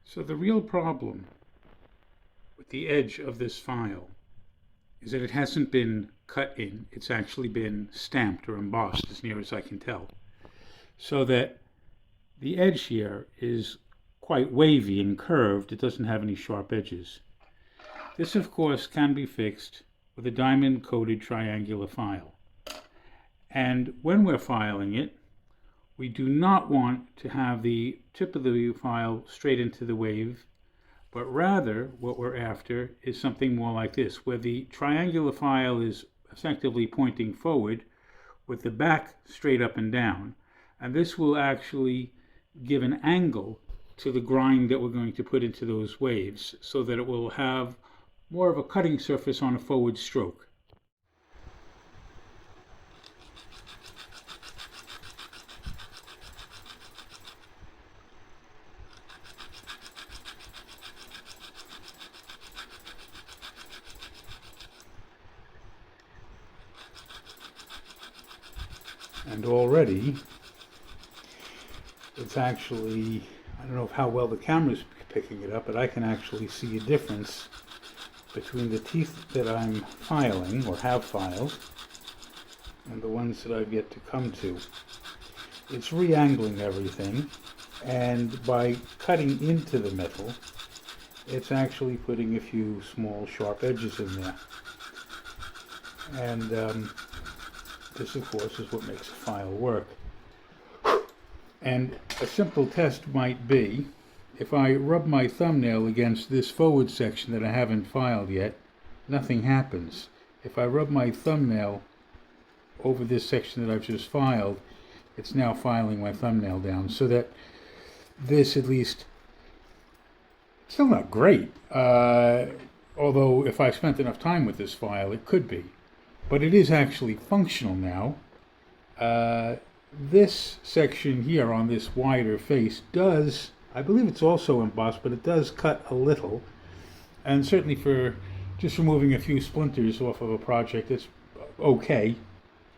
So the real problem with the edge of this file is that it hasn't been cut in. It's actually been stamped or embossed, as near as I can tell. So that the edge here is quite wavy and curved. It doesn't have any sharp edges. This, of course, can be fixed with a diamond-coated triangular file. And when we're filing it, we do not want to have the tip of the file straight into the wave, but rather what we're after is something more like this, where the triangular file is effectively pointing forward with the back straight up and down. And this will actually give an angle to the grind that we're going to put into those waves so that it will have more of a cutting surface on a forward stroke. And already, it's actually, I don't know how well the camera's picking it up, but I can actually see a difference between the teeth that I'm filing, or have filed, and the ones that I've yet to come to. It's re-angling everything, and by cutting into the metal, it's actually putting a few small sharp edges in there. And this, of course, is what makes a file work. And a simple test might be, if I rub my thumbnail against this forward section that I haven't filed yet, nothing happens. If I rub my thumbnail over this section that I've just filed, it's now filing my thumbnail down, so that this, at least, still not great, although if I spent enough time with this file, it could be. But it is actually functional now. This section here on this wider face does, I believe it's also embossed, but it does cut a little. And certainly for just removing a few splinters off of a project, it's okay.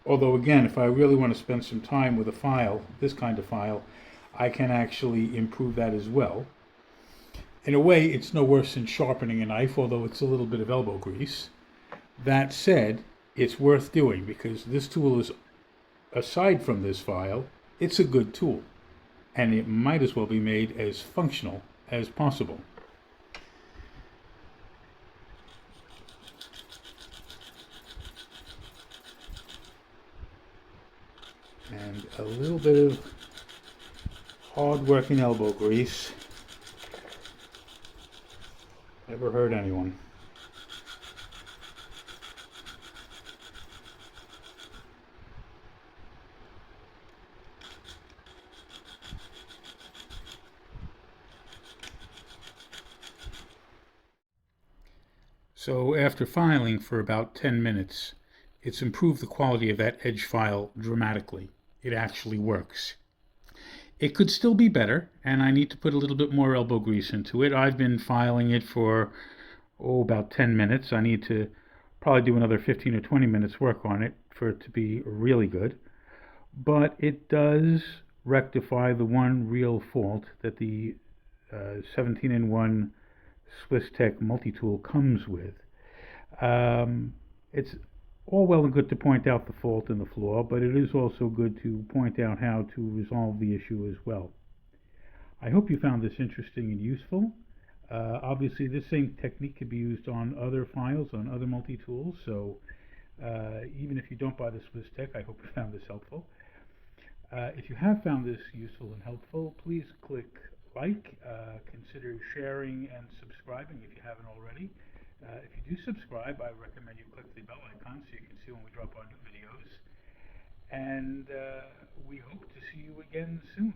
Although again, if I really want to spend some time with a file, this kind of file, I can actually improve that as well. In a way, it's no worse than sharpening a knife, although it's a little bit of elbow grease. That said, it's worth doing because this tool is, aside from this file, it's a good tool, and it might as well be made as functional as possible. And a little bit of hard-working elbow grease never hurt anyone. So after filing for about 10 minutes, it's improved the quality of that edge file dramatically. It actually works. It could still be better, and I need to put a little bit more elbow grease into it. I've been filing it for, about 10 minutes. I need to probably do another 15 or 20 minutes work on it for it to be really good. But it does rectify the one real fault that the 17-in-1 Swiss-Tech multi-tool comes with. It's all well and good to point out the fault in the flaw, but it is also good to point out how to resolve the issue as well. I hope you found this interesting and useful. Obviously, this same technique could be used on other files, on other multi-tools, so even if you don't buy the Swiss-Tech, I hope you found this helpful. If you have found this useful and helpful, please click like, consider sharing and subscribing if you haven't already. If you do subscribe, I recommend you click the bell icon so you can see when we drop our new videos. And we hope to see you again soon.